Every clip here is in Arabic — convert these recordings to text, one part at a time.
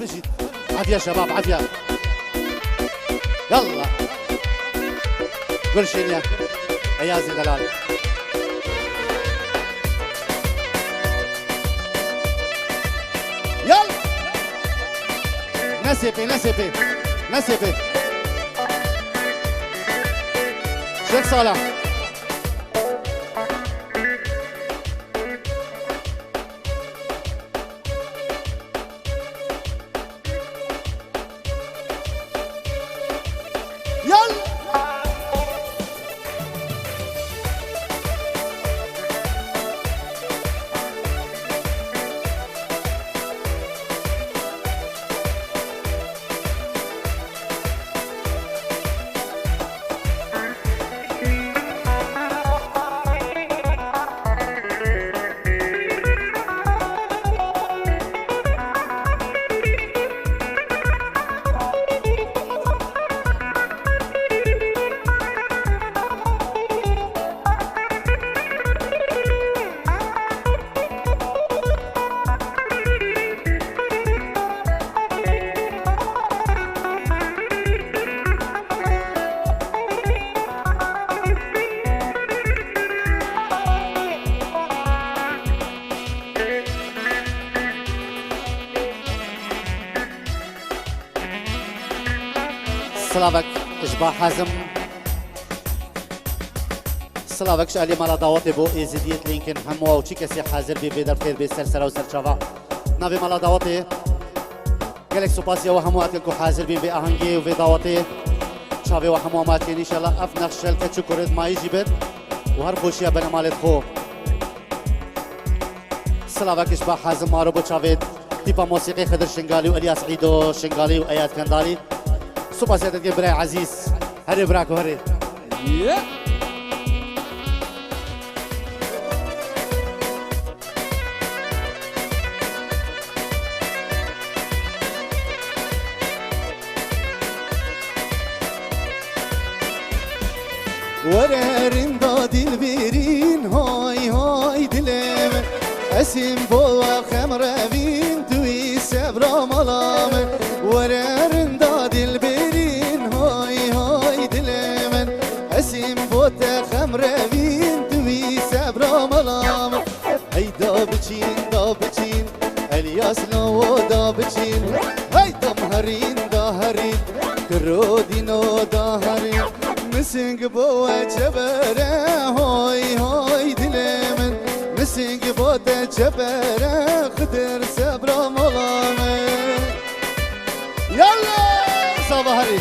بجيت عافية شباب عافية يلا قرشين يا عيازي دلال يلا نسيبي نسيبي نسيبي شيخ صالح سلافك اشباح حازم سلافك شالي مالا دعوتي بو ازديت لينكن همو او چي کسی حاضر بي بدر خير بي سر سر و سر چاوا ناوي مالا دعوتي گلک سپاسيا و همو اتلكو حاضر بي بي آهنگي و دعوتي چاوي و همو ماتين ان شاء الله اف نخشل كچو كورد ماي جيبت و هر خوشيا بنمالت خو سلافك اشباح حازم مارو بو چاوي تيپا موسيقي خضر شنگالي و الياس عيدو شنگالي و اياد كندالي سوبر سيادة براي عزيز هري براكو هري ورارين دادي البيرين هاي هاي دلم اسم بوا خمرين توي سبرا ملام ورارين دادي البيرين هاي هاي دلم اسم بوتا خمرين توي سبرا ملام هاي دابچين الياس لو دابچين هاي دمهرين داهرين كرودينو داهرين مسنگ بوا چبره هاي هاي دلمن مسنگ بوا چبره خدر صبر ملامه يلا صباحري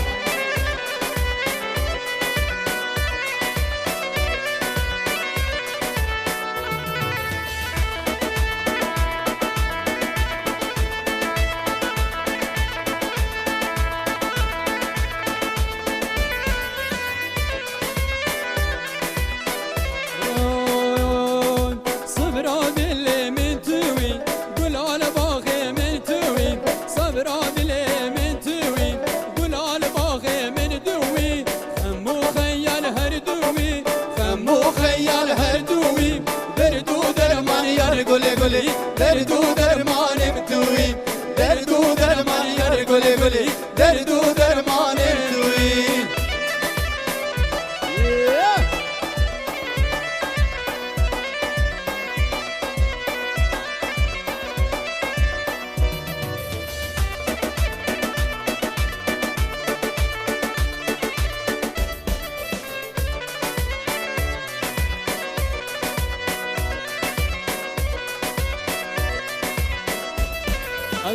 دردو درمانم توی دردو درمان یار گلی گلی دردو درمانم توی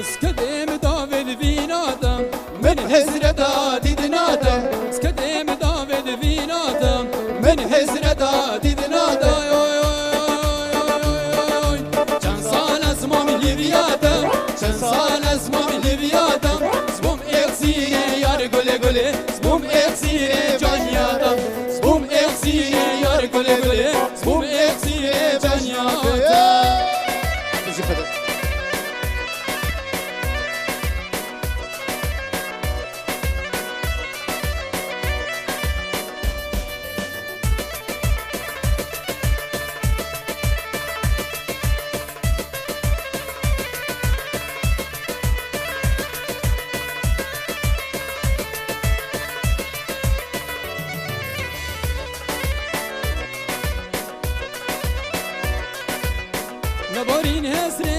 اسكدم داود فينادا من حزرة ديدنادا اسكدم داود فينادا من حزرة ديدنادا كان سال اسمم ليفيادا چند سال از ما لیویادم سبوم اكسي يار گله گله بوم اکسی جان یادم بوم اکسی یار گله گله بوم اکسی جان جان یادم تجي خدر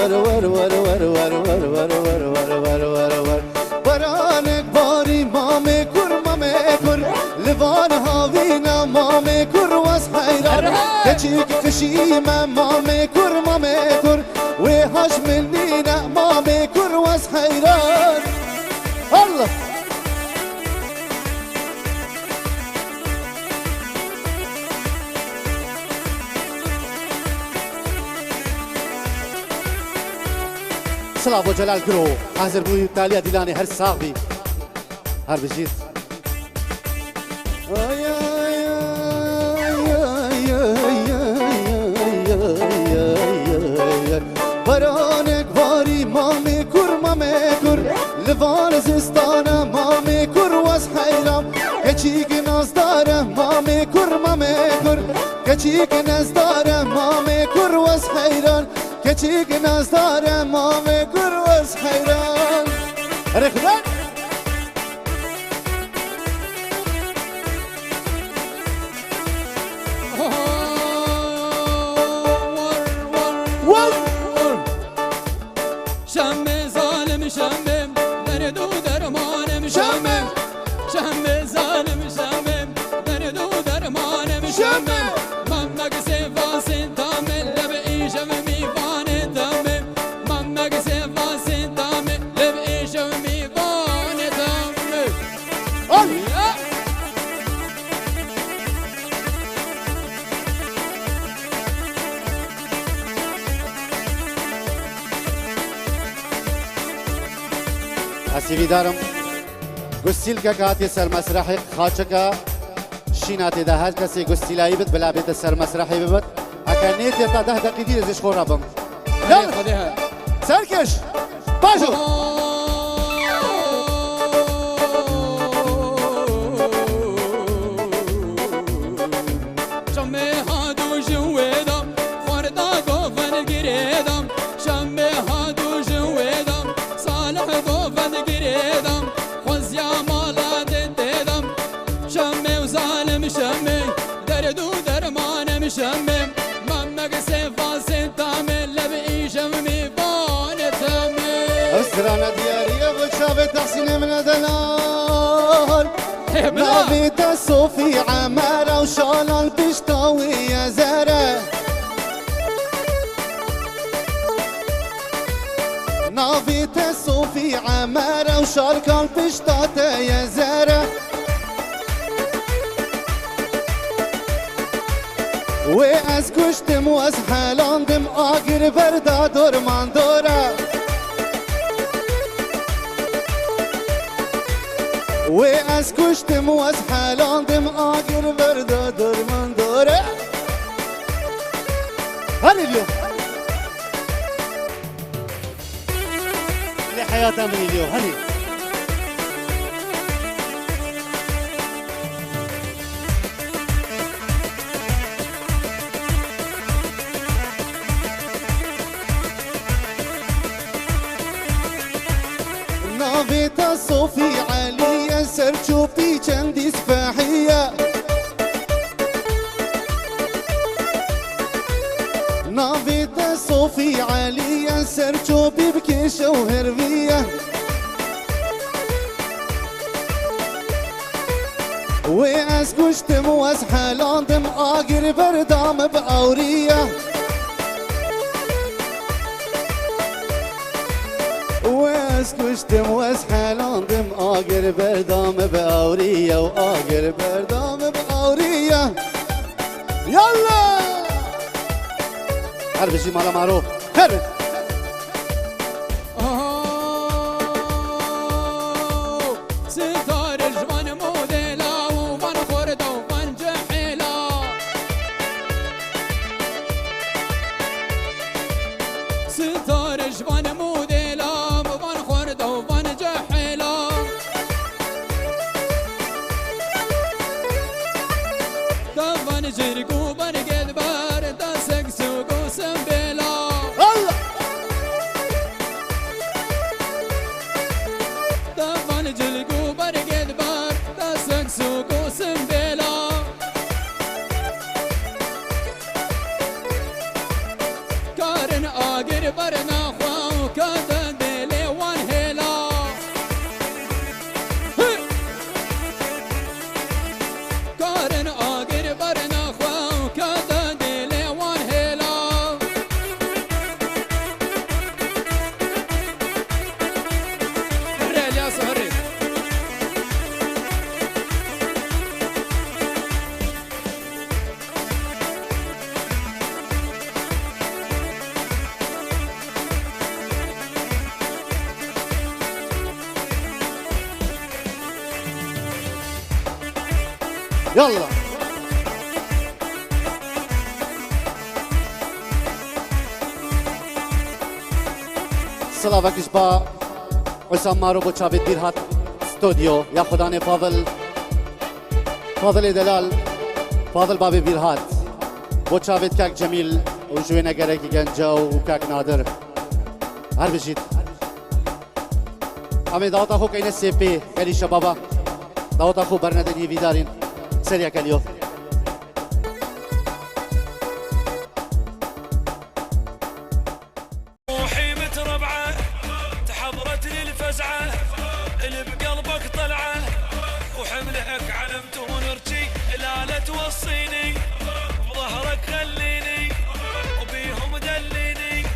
ور ور ور ور ور ور ور ور ور ور ور ور برانك باري مامي كر مامي كر لفان هاوينا مامي كر واس حيران كشيك كشيمة مامي كر مامي كر وهاش منينا مامي كر واس حيران الله سلام جلال گرو حاضر بوی تالیا دیلانی هر ساقی هر بجید برانک باری مامی کر مامی کر لوان زستانه مامی کر واس حیرام کچیک نازداره مامی کر مامی کر کچیک نازداره مامی کر واس حیران کچیک نازداره مامی کر واس حیران رخدان شمه ظالم شمه درد و درمانم شمه شمه ظالم شمه درد و درمانم شمه من مگس واسن تامه لب ایشم میوانه تامه من مگس واسن تامه لب ایشم میوانه تامه اسیوی دارم گستیل که کاتی سر مسرحی خاچکا شیناتی ده هر کسی گستیلایی بد بلا بید سر مسرحی ببد اکا نیتی تا 10 دقیقی دیر ازش خورا بم خديها سرکش باشو شمه هادو جويدم خوردا قوفن قريدم شمه هادو جويدم صالح قوفن قريدم خوزيا مالا ديدم شمه وظالم شمه دردو درمانم شمه ممك سيفاسي تامي لبئي شمي باني تامي اسرانه دیاریه و شاب تحسین من دلال نابیت صوفی عمره و شالان پشتاوی زره نابیت صوفی عمره و شالکان پشتات زره و از کشتم و از حلاندم آگر بردا درمان دوره و از کشتم و از حلاندم آگر بردا درمان دوره هلی اليوم لحياتنا من اليوم هلی نابيتا صوفي عليا سرچوبي چندي سفاحية نابيتا صوفي عليا سرچوبي بكيشة وهروية وأز كشتم وأز حلاندم آقر بردام بأورية واس كشتم واس حلاندم آگر بردام بأورية وآگر بردام بأورية يلا هر بشي مالا معروف هر ستار الجوان موديلا وفن خوردا وفن جحيلا ستار الجوان موديلا وفن خوردا وفن جحيلا دفن جرقو برقد بار دسك سوقو سنبيلا الله يلا سلافك اشبا وسام مارو بو چاوید بیرهات استودیو یا خدانه فاضل دلال فاضل بابي بیرهات بو چاوید کاک جمیل و جوینه گرکی گنجا و کاک نادر هر بجید امی داوتا خو کینه سیپی کلی شبابا داوتا خو برندنی ویدارین سریا کلیو روحي متربعه تحضرت لي الفزعه اللي بقلبك طلعه وحملك علمت ونرجي لا لا توصيني بظهرك خليني وبيهم دليني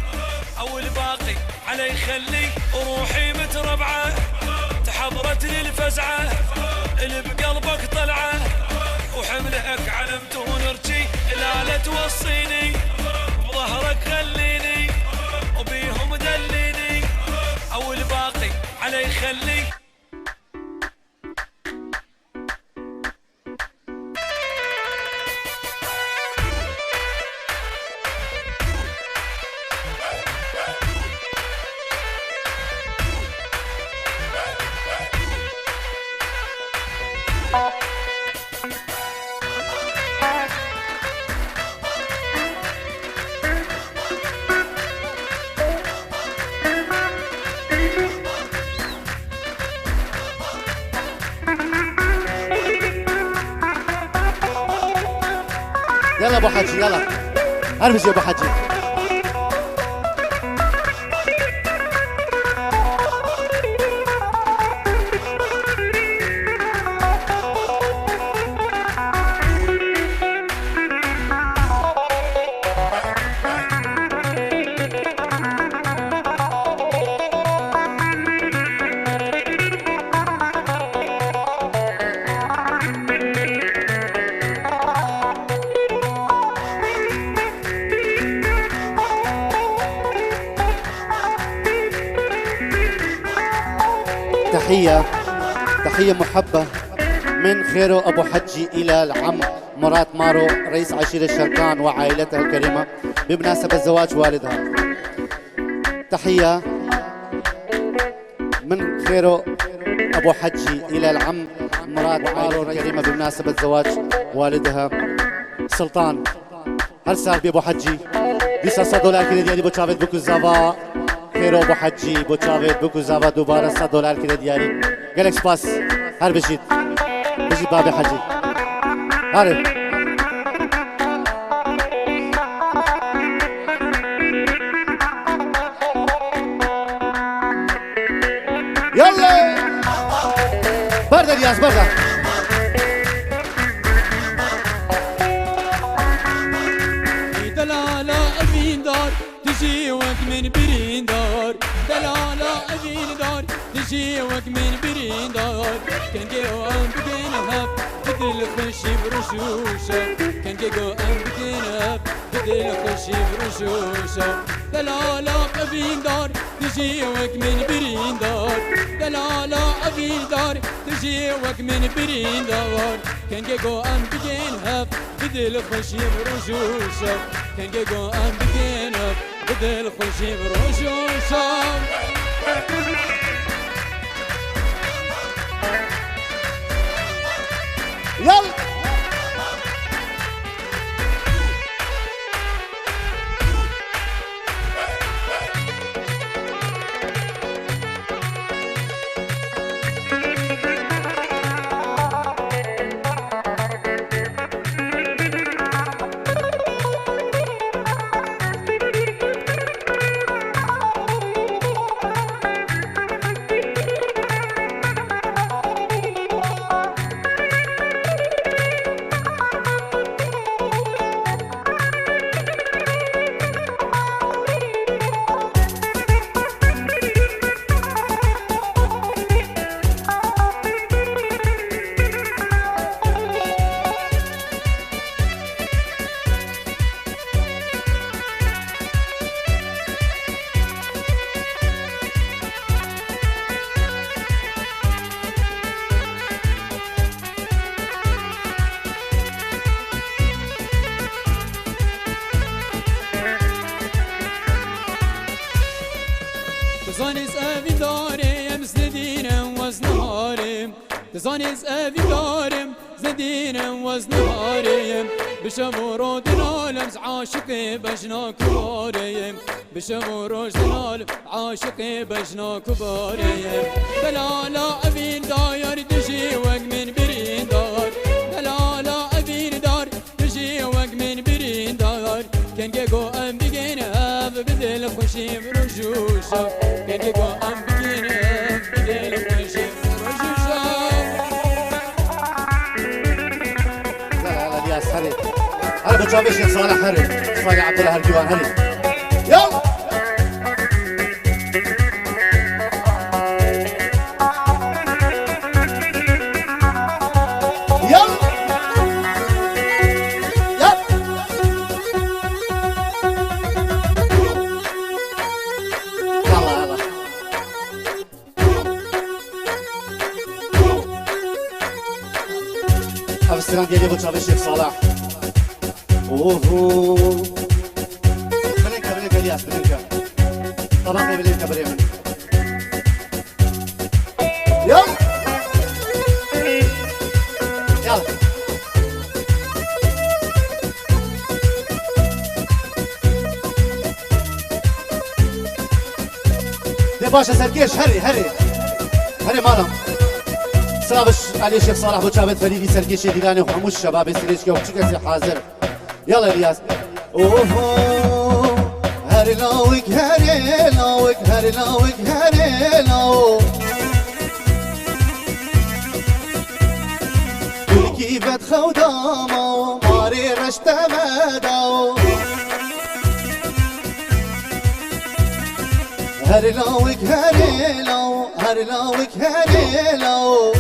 او الباقي علي خلي وروحي متربعه تحضرت لي الفزعه اللي بقلبك طلعه وحملك علمت ونرجي لا لا توصيني بظهرك خليني وبيهم دليني او الباقي علي خلي يلا ابو حجي يلا ارمز يا ابو حجي تحية محبة من خيرو أبو حجي إلى العم مراد مارو رئيس عشيرة الشركان وعائلتها الكريمة بمناسبة زواج والدها. تحية من خيرو أبو حجي إلى العم مراد مارو الكريمة بمناسبة زواج والدها سلطان. هل صار بأبو حجي ديسا $100 كده ديالي بو چاوید بكو زاوا خيرو أبو حجي بو چاوید بكو زاوا دوباره $100 كده ديالي قالك سباس. هر بجید بابي حجي هاري يلا برده رياض برده دلالة أمين دار تجي وك من برين دار دلالة أمين دار تجي وك من برين دار كان جو أم بدينها بدل خشي برشوشة كان جو أم بدينها بدل خشي برشوشة دلالة أمين دار تجي وك من برين دار دلالة أمين دار تجي وك من برين دار كان جو أم بدينها بدل خشي برشوشة كان جو أم بدينها بدل خشي برشوشة يلا تزانیز اوی دارم زدینم وز نهارم تزانیز اوی دارم زدینم وز نهارم بشم و رو دنالم عاشق بجنا کبارم بشم و روش دنالم عاشق بجنا کبارم دلالا اوین دایر دجی وگ من برین دار دلالا اوین دار دجی وگ من برین دار کنگه گو ام بگین اب بدل خوشیم رجوشا کنگه گو ام بگین اب بدل خوشیم رجوشا لا الياس هري هلا بتشابش يا صالح هري صالح عبد الله هرجوان هري يلا السلام ديالي ابو تشابي الشيخ صلاح اوهو بلنكا الياس بلنكا طبقني بلنكا بريمن يلا يلا دي باشا سركيش هري مالم سلامش علي الشيخ صالح ابو ثابت فريدي سركيشي ديلاني وحموش شباب سريشكي وشكسي حاضر يلا الياس اوهو هري لوك هري لوك هري لوك هري لوك كيف تخودامو ماري رشتمدو هري لوك هري لو هري لوك هري لو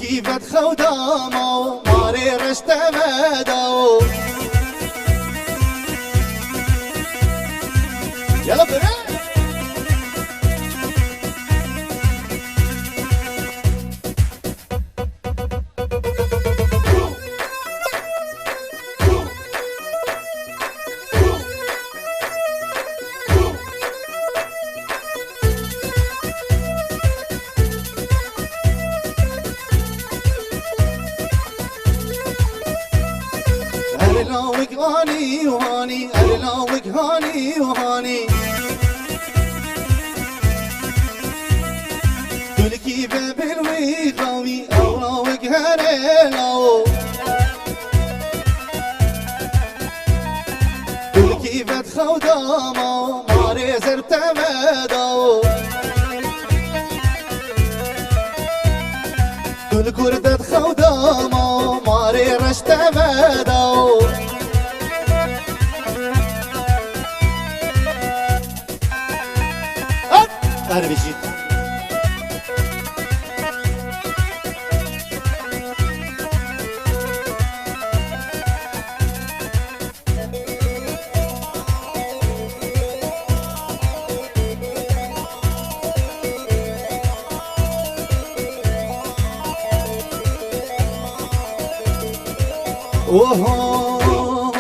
كيف تخودامو ماري رشتمدو يلا بره هاني وهاني أرلاوك هاني وهاني تلكي باب الويخاوي أولاوك هرلاو تلكي بات خودامو ماري زرتمدو تلكردت خودامو ماري رشتمدو هر بشید اوهو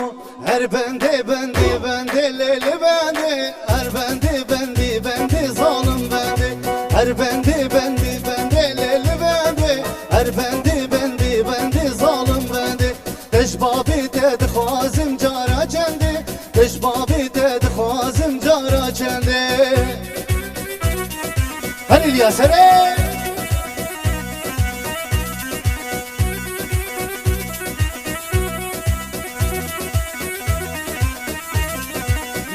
هر بنده بنده بنده لیل بنده هر بنده بنده بنده ظالم بنده هر بنده بنده بنده لیل بنده هر بنده بنده بنده ظالم بنده تشبابی تد خوازم جارا چنده تشبابی تد خوازم جارا چنده هر الیاس هره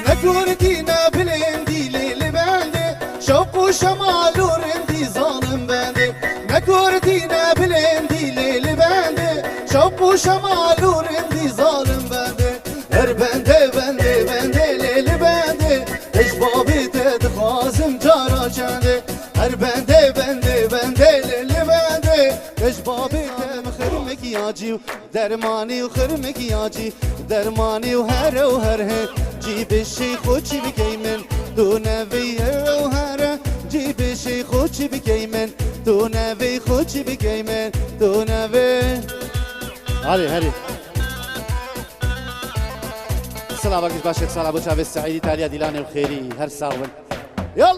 نكوردينا بالهندي ليل باندي شوقو شمال ورندي ظالم باندي نكوردينا بالهندي ليل باندي شوقو شمال ورندي ظالم باندي هر باندي باندي باندي ليل باندي اشبابي تدخازم جارا چندي هر باندي باندي باندي ليل باندي اشبابي تمخرمك ياجي درماني وخرمك ياجي درماني وهر هي جيب الشيخ وجيب كيمن دون في وهره جيب الشيخ وجيب كيمن دون في وجيب كيمن دون في هاري سلامك باش شيخ صالح ابو شعب السعيدي تاليا ديلاني وخيري هر ساون يلا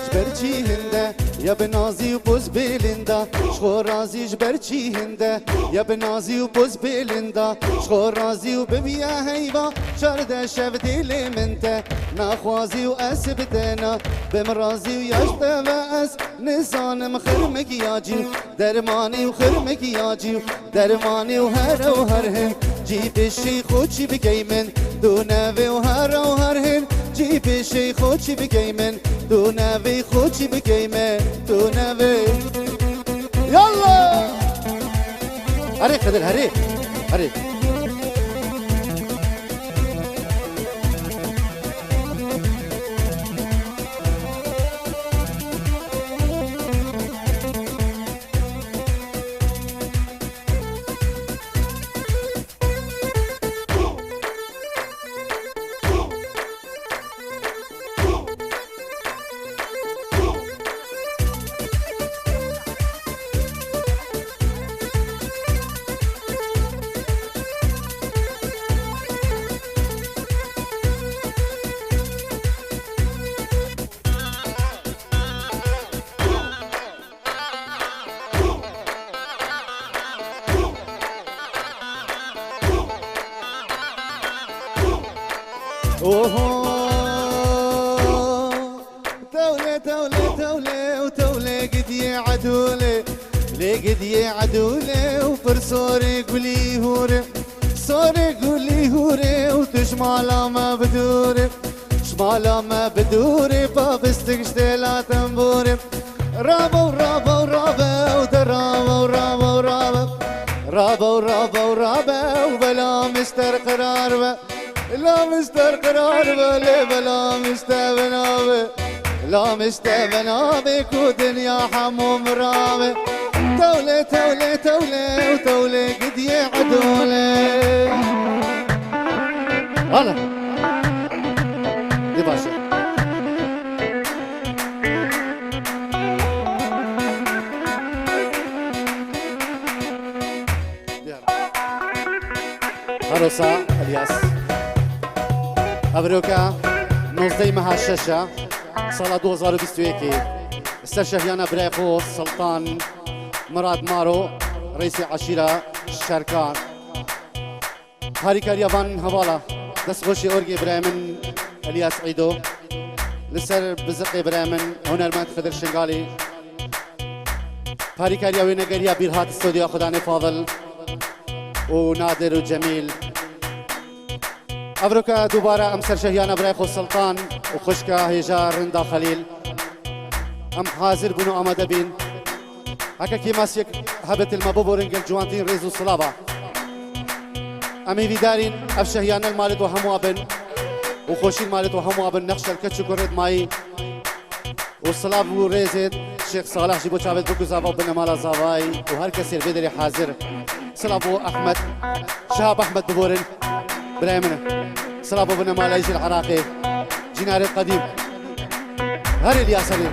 جبرچی هنده یا بنازی و بوز بلنده شخور رازی جبرچی هنده یا بنازی و بوز بلنده شخور رازی و ببیا هیوا شرده شب دل منته نخوازی و اسبتنا بمرازی و یشته و اس نزانم خرمکی یاجی درمانی و خرمکی یاجی درمانی و هر هن جیب شیخ و چی بگی من دونه و هر هن جیب شیخ و چی بگی من دونه و خوچی بگی من دونه و یالا هری قدر هری دولة قد يعدولي لقد يعدولي وفر صوري قولي هوري صوري قولي هوري وتشمالا ما بدوري شمالا ما بدوري فبستقشتي لا تنبوري رابا ورابا ورابا ودرابا ورابا ورابا رابا ورابا ورابا وبلا مستر قرار لا مستر قرار بلا مستبنابي لا مستبنابي كو دنيا حموم رابي تولي تولي تولي وتولي قد يعدولي هلا دي باشا هروسا الياس أبروكا نوزدي مها الشاشة سالة 2021 استشهيانا بريخو سلطان مراد مارو رئيس عشيرة شركان هاريكا اليابان هوالا دسغوشي أورجي برامن الياس عيدو لسر بزقي برامن هنرمند خضر شنغالي هاريكا الياوي نقريا بيرهات استوديو خداني فاضل ونادر وجميل أبروكا دوباره أم سرشهيانا بريخو السلطان وخشكا هيجار رندا خليل أم حاضر بنو أمادا بين هكا كي ماسيك هبت المبوبو رنجل جوانتين ريزو صلابا أمي بيدارين أفشهيانا المالد وهمو أبن وخوشي المالد وهمو أبن نقش الكتشو كورد ماي والصلاب وريزد شيخ صالح جيبو شابت بوكو زافا وبن مالا زافاي وهر كسير بدري حاضر صلابو أحمد شهاب أحمد ببورن بريمنا صلابو بن مالا يجي العراقي جنار القديم هري الياسري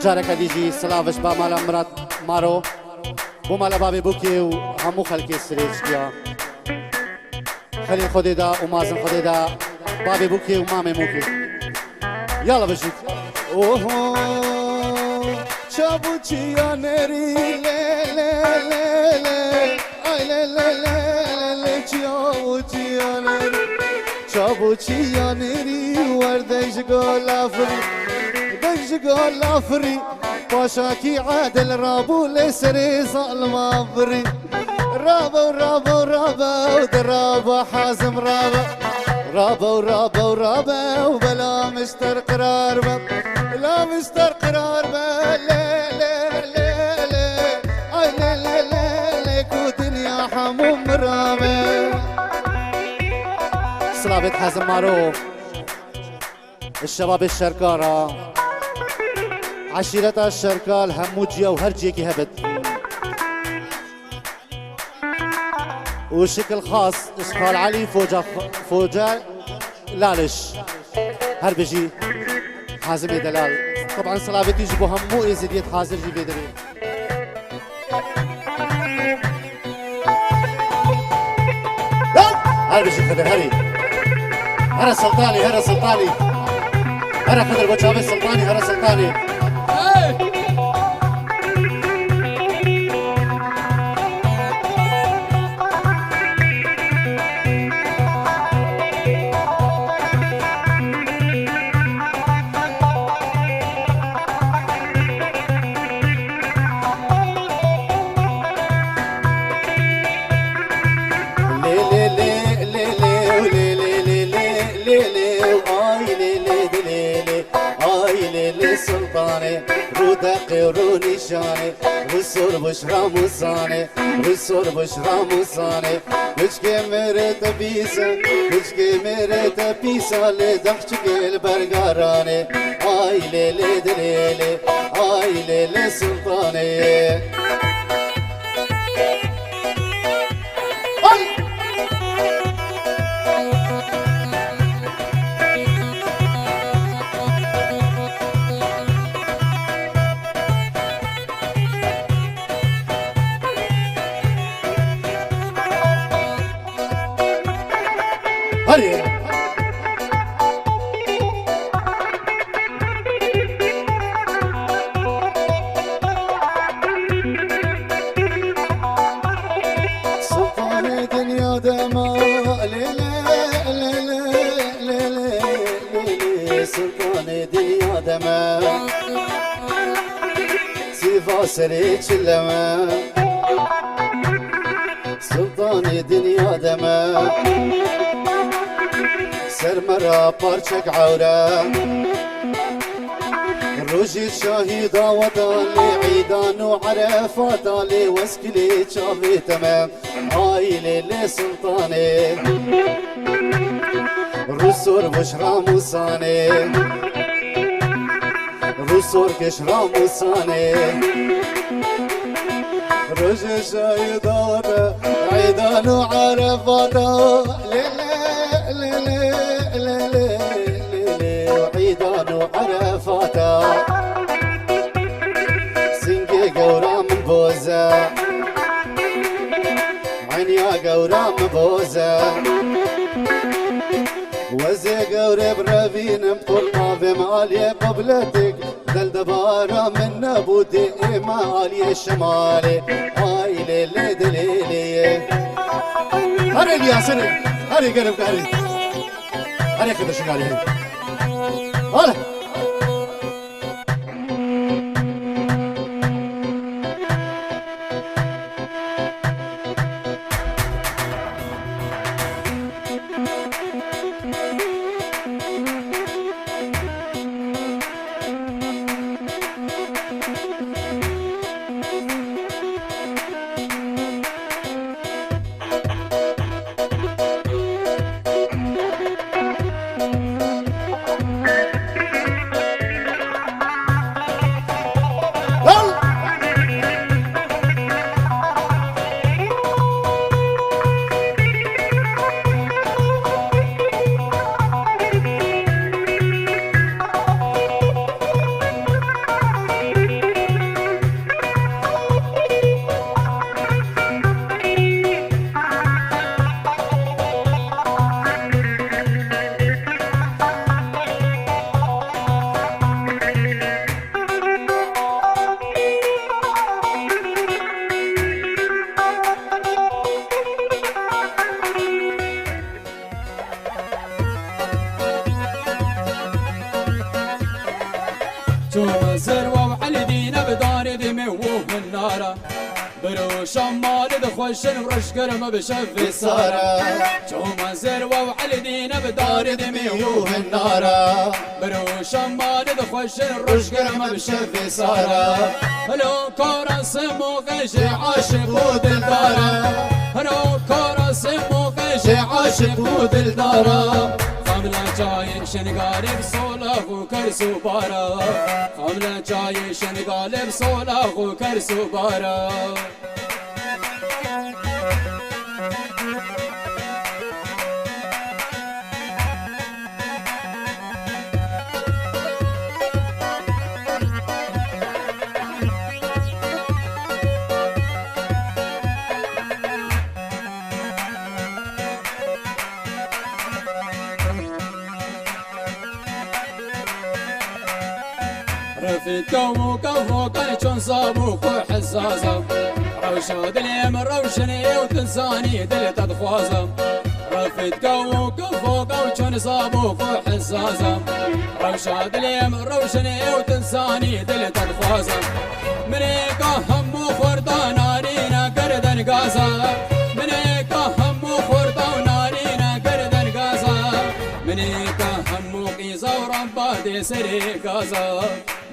جارك ديجي صلافش با مالا مرات مارو بو مالا بابي بوكي وهمو خلقي السريج كيا خلي خودي دا ومازن خودي دا بابي بوكي ومامي موكي يلا بجيت اوهو چابوچی نری له له له له ay le le le le چابوچی نری وردش قول افري باشاكي عادل رابو لسري ظلم افري رابا ودرابا حازم رابا وبلا مستر قرار لا مستر قرار لا اي لا كو دنيا حموم رابا صلابة حازم معروف الشباب الشركارة عشيرة الشركال هموجيا وهرجيكي هبت وشكل خاص اشخال علي فوجا لالش هربجي حازم دلال طبعا صلابتي جبو همو ازديت حاضر جي بدري هربجي خدر هري هرا سلطاني هرا سلطاني هرا خدر بوشابي سلطاني هرا سلطاني قيروني شاني والسور بشرى مصاني والسور بشرى مصاني بشكي مرت بيسا بشكي مرت بيسا لدخشك البرقراني آي ليلي دليلي آي ليلي سلطاني هري سلطان دنيا دما ليلي ليلي ليلي ليلي سلطان دنيا دما سيفا سريتش لما سلطان دنيا دما سرمرا پارچک عورا روجي شاهدا ودالي عيدان وعرفاتالي واسكلي شافي تمام هاي ليلي سلطاني رسور بشرى موساني رسور كشرى موساني روجي شاهدا ودالي عيدان وعرفاتا ليلي وعيدان وعرفاتا سنقي قورا من بوزة عينيا قورا من بوزة وزي قوري برابين مطلقا بمالي قبلتك دل دبارا من نبودي مالي الشمالي هاي ليلي دليلي هري الياسري هري قرب هري هري كده شغالي هري هلا شمال دخوشن ورش قرم بشفي صارة شوما زروة وعلى دينا بدار دمي وفي النارة برو شمال دخوشن ورش قرم بشفي صارة هلو كورا سمو غيشي عاشق ودلدارة هلو كورا سمو غيشي عاشق ودلدارة خملا چای شنگالب سولاخ و کرسو بارا خملا چای شنگالب سولاخ و کرسو بارا رفت وكفو كان شون صابوك وحزازة روشة دليم روشني وتنساني دلت أضفازة رفت وكفو كان شون صابوك وحزازة روشة دليم روشني وتنساني دلت أضفازة منيك هم وخردان نارينا قردن قازة منيك هم وخردان نارينا قردن قازة منيك هم وقيزة وربادي سري قازة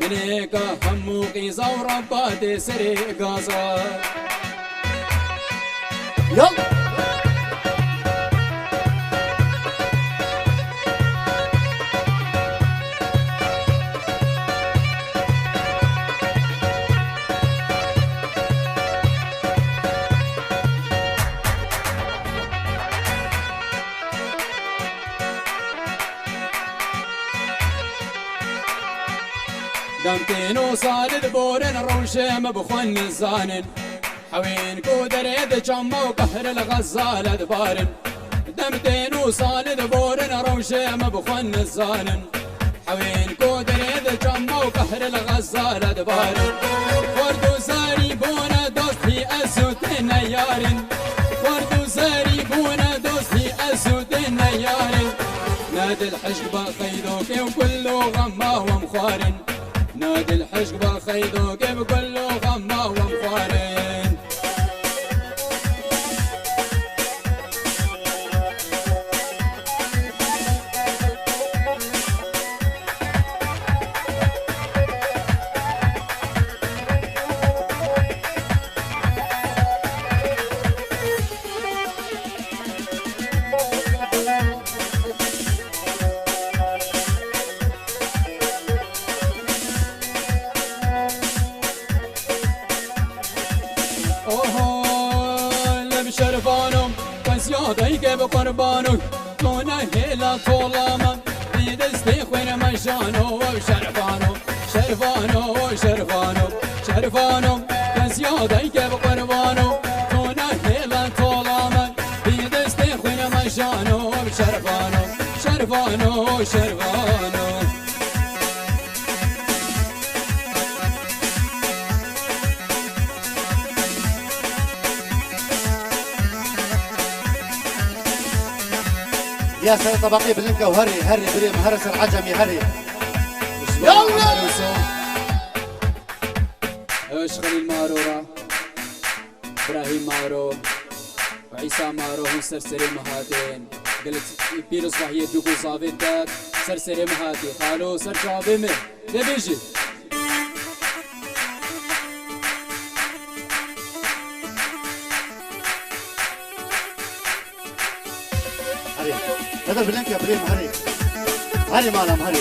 منيك هم وقيزة وربادي سري قازة يلا دمتين وصالد بورن روشم بخون الزانن حوين كودر يد جمع وقهر الغزال دبارن دمتين وصالد بورن روشم بخون الزانن حوين كودر يد جمع وقهر الغزال دبارن فردو زاري بونا دوستي أسوتين يارن فردو زاري بونا دوستي أسوتين يارن نادي الحشق بخيدوك وكله غمه ومخارن نادي الحشق بخيدوك بكله غمه ومخارن شرفانم کس یادی که بقربانم تو نهیلا طولامم بی دستی خوین مشانو و شرفانم شرفانم شرفانم شرفانم کس یادی که بقربانم تو نهیلا طولامم بی دستی خوین مشانو و شرفانم شرفانم شرفانم يا سيد طبقي باللمكة وهري هري بريم هرس العجمي هري يلا ايش خليل مارورة ابراهيم مارو وعيسى مارو هم سرسري مهاتين قلت بيرس وحيد دوكو صافيتك سرسري مهاتي خالو سرجابي من دبيجي هري هذا باللمكة يا بريم هري هري مالهم هري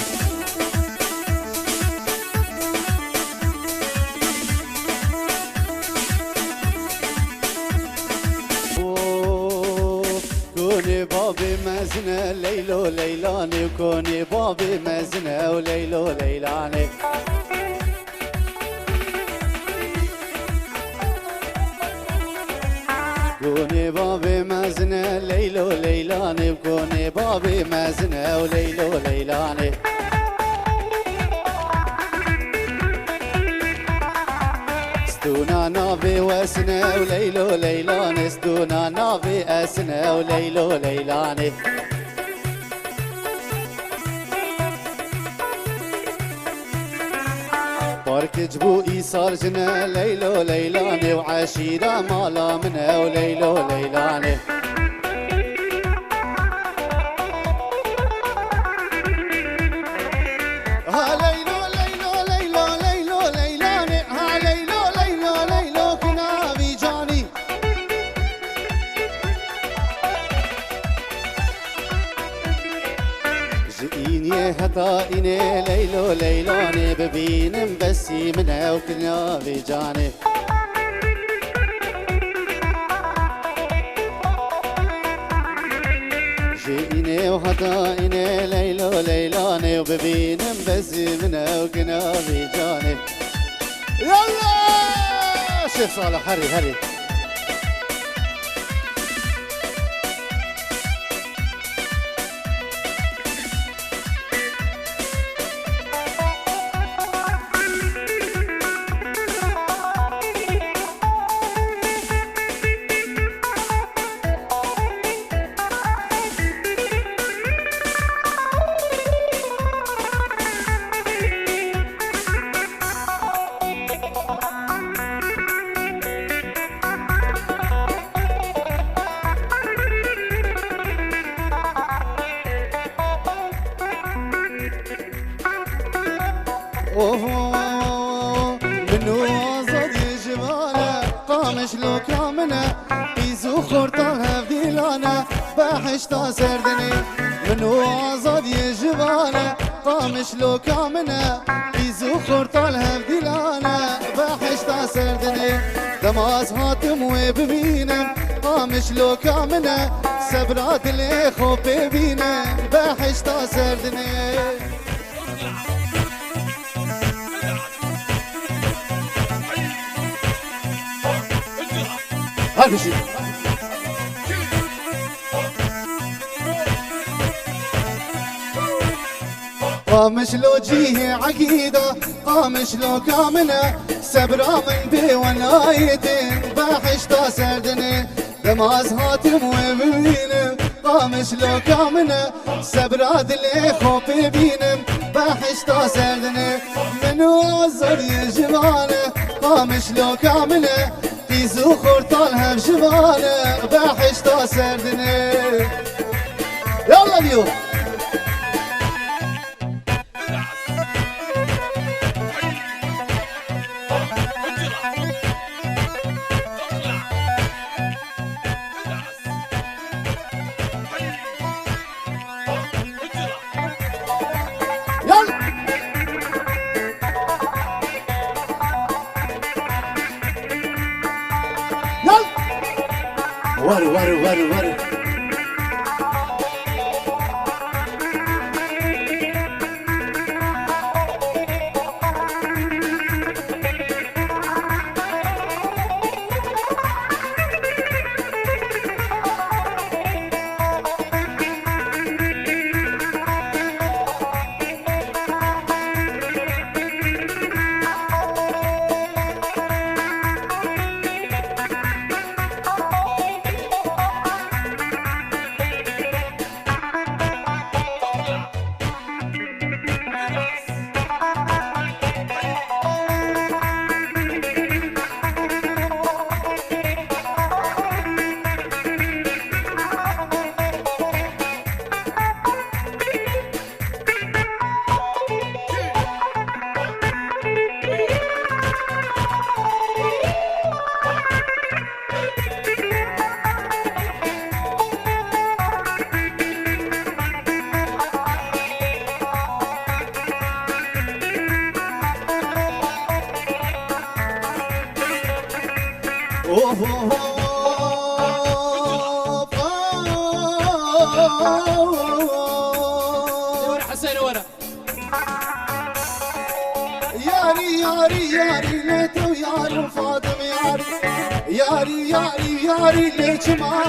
كوني بابي مزنة ليلو ليلاني كوني بابي مزنة وليلو ليلاني كوني بابي مزنة ليلو ليلاني كوني بابي مزنة وليلو ليلاني ستونا نافي واسنة وليلو ليلاني ستونا نافي اسنة وليلو ليلاني بارك جبو إيصال جنا ليلو ليلاني وعشيرة مالا منها وليلو ليلاني حتى إني ليلو ليلاني ببينم بسي منها وكلنا بجانب جيني وحتى إني ليلو ليلاني وببينم بسي منها وكلنا بجانب يلا شيخ صالح هري هري منو زاد جباله قامش لو كامنه بيزو خورطانها بديلانه بحشتا سردني منو زاد جباله قامش لو كامنه بيزو خورطانها بديلانه بحشتا سردني دماز هاتم وببينم قامش لو كامنه سبرات اللي خوب ببينم بحشتا سردني هذا شيء قامش لو جيه عقيدة قامش لو كامنة سبرا من بي ونايتين بحشتا سردني دماز هاتم وبينم قامش لو كامنة سبرا دلي خوبي بينم بحشتا سردني منو زر يجبانه قامش لو كامنة تيزو خورطانها بجبانه بحشتا سردني يلا اليوم ورو ورا حسين ورا ياري ياري ياري ليتو ياري فاطم ياري ياري ياري ياري ليش ما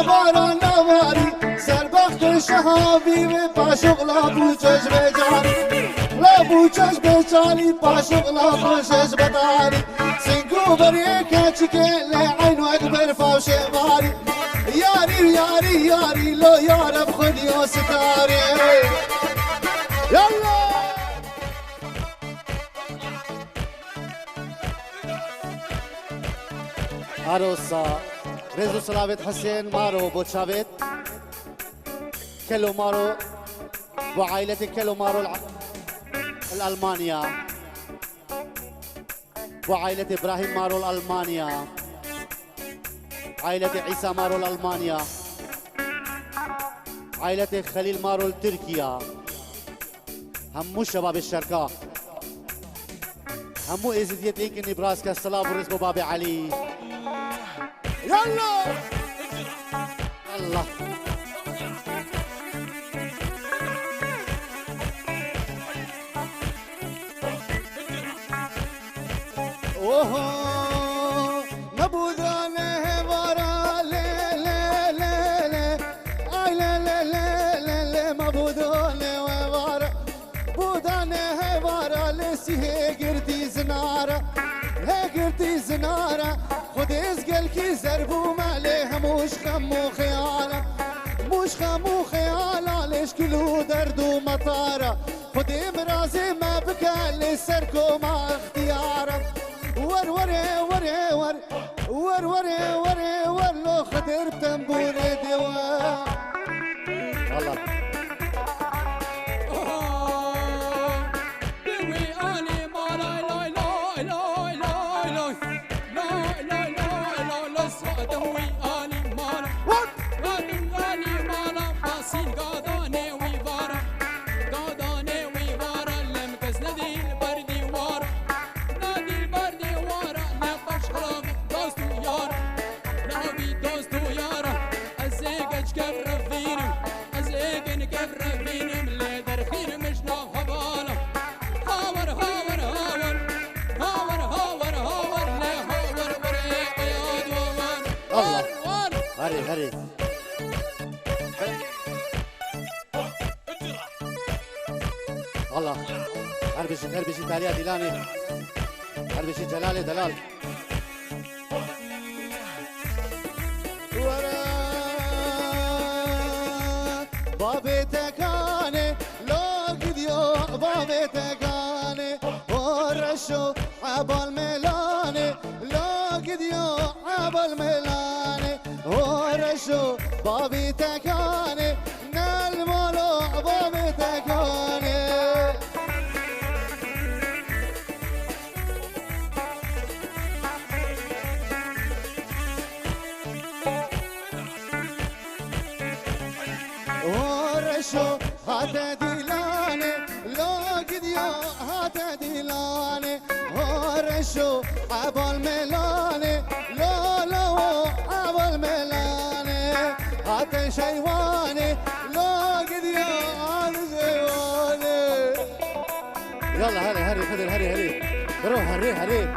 بارا نواري سربخت شهابي و پاشق لابو چش بجاری لابو چش بجاری پاشق لابو چش بداری سنگو بری کچکه لعین و اکبر فاوش باری یاری یاری یاری لو یارب خودی و ستاری یلا عروسا رزو سلاوت حسين مارو بوتشافيت كيلو مارو وعائلة كيلو مارو الألمانيا وعائلة إبراهيم مارو الألمانيا عائلة عيسى مارو الألمانيا عائلة خليل مارول تركيا، همو شباب الشركة، همو ازدية لينكن نبراسكا، الصلاة والرزق بابي علي. يلا يلا اوه نبودانه ورا لي لي لي لي اي لي لي لي لي لي مبودانه ورا بودانه ورا لسي هيجرتي زنارة هيجرتي زنارة خد ازقل كي زربو ماليه مش خمو خيالة مش خمو خيالة ليش كلو درد ومطارة خد امرازي ما بكى لسركو مع اختيارة ور وري وري ور ور وري وري ور لو خدر تنبور دوا والله دوي اني ما لا لا لا لا لا لا لا لا لا لا دوي اني ما لا اني ما لا باسين قاداني ويبارا قاداني ويبارا لم كزندي البردي وارا نادي البردي وارا نقش خراب دوستو يارا نبي دوستو يارا ازيك كبر فيني ازيك كبر فيني من درخين مش نهبالا هاور هاور هاور هاور هاور هاور لا هاور بريق يا دوار الله هري هري الله هربشي تاليا ديلاني هربشي جلالي دلال ورا بابي تكاني لو قديو بابي تكاني ورشو عبال ميلاني لو قديو عبال ميلاني ورشو بابي تكاني نال مالو بابي تكاني ورشو هاتا ديلاني لو قديو هاتا ديلاني ورشو عبال ميلاني لو لو عبال ميلاني هاتا شيواني لو قديو هاتا شيواني يلا هري هري خذ هري هري روح هري هري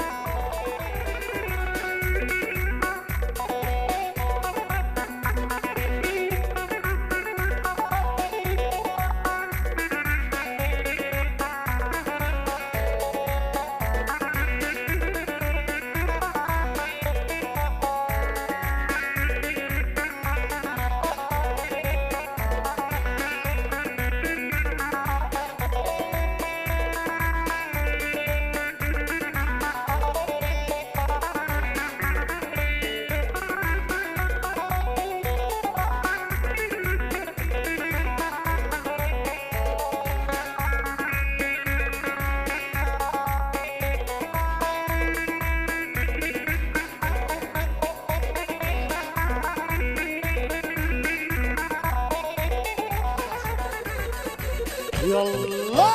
يلا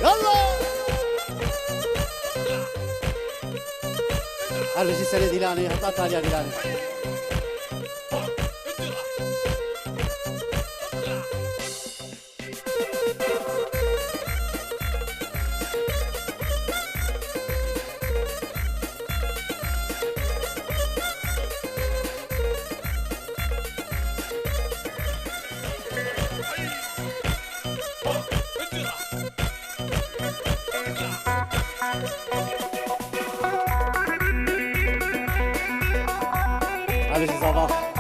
يلا هرجي سري ديلاني حتى تاليا ديلاني هرجي صباح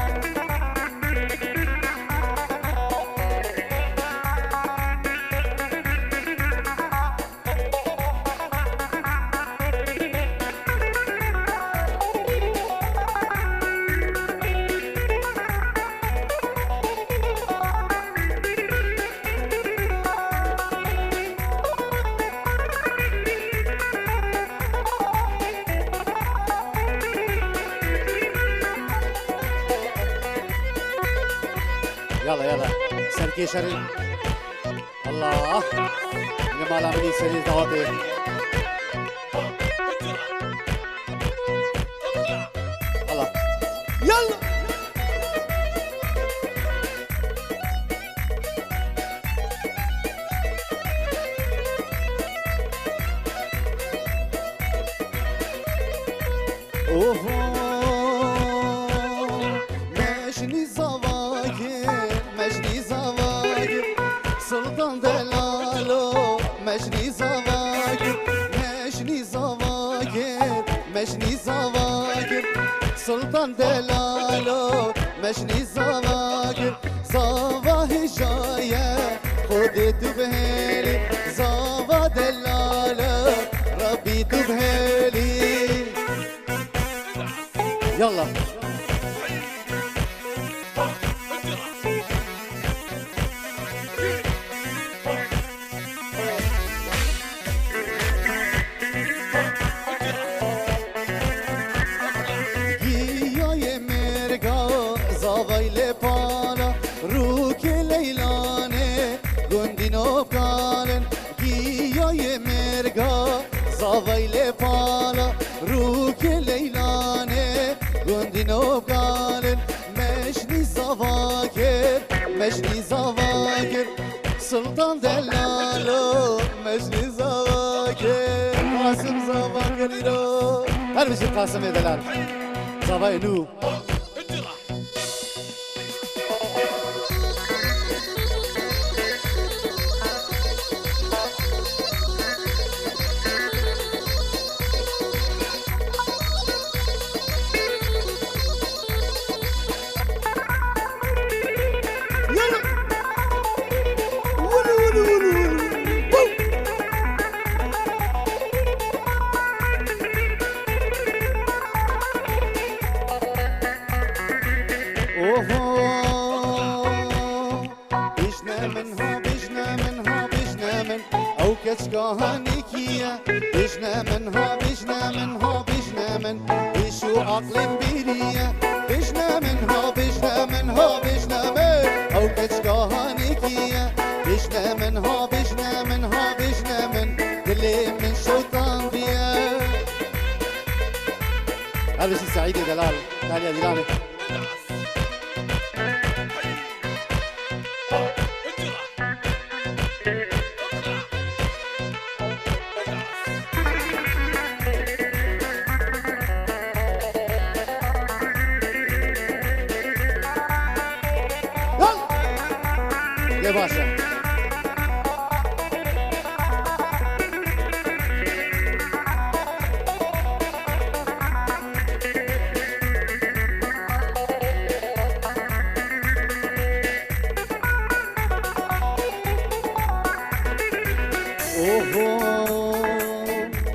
يلا يلا سركي شري الله جمال عملي سري دعوتي الله يلا مجني زواجر مجني زواجر سلطان دلالو مجني زواجر مجني زواجر مجني زواجر سلطان دلالو مجني زواجر زواه جايه خودت بهالي زوا دلالو ربي تبهالي يلا گیای مرگا زاویل پالا رو که لیلانه گندینو کالن گیای مرگا زاویل پالا رو که لیلانه گندینو کالن مجنی زواگر مجنی زواگر سلطان دلالو مجني زواكر قاسم زواكر يرو هرجي قاسم يا دلال صباي نو او كشكاهانيكية بيجنا منها بيجنا منها بيجنا من بيشو عقل بيرية بيجنا منها بيجنا منها بيجنا من او كشكاهانيكية بيجنا منها بيجنا منها بيجنا من دلي من شوطان بيا هرجي سعيد يا دلال تاليا ديلاني يا باشا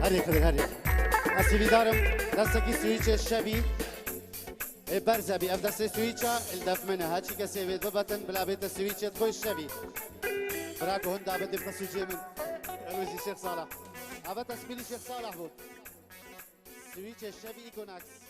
هري خذ هري اسيبي دارم دستكي سويتش الشبي برزبي اف دست سويتشا الدف منها هاتشي كسيفيت ببتن بلا بيت السويتشا تخوي الشبي براكو هندا بدي بخسوجي من الوزي شيخ صالح ابا تسبيلي شيخ صالح بو سويتش الشبي ايكوناكس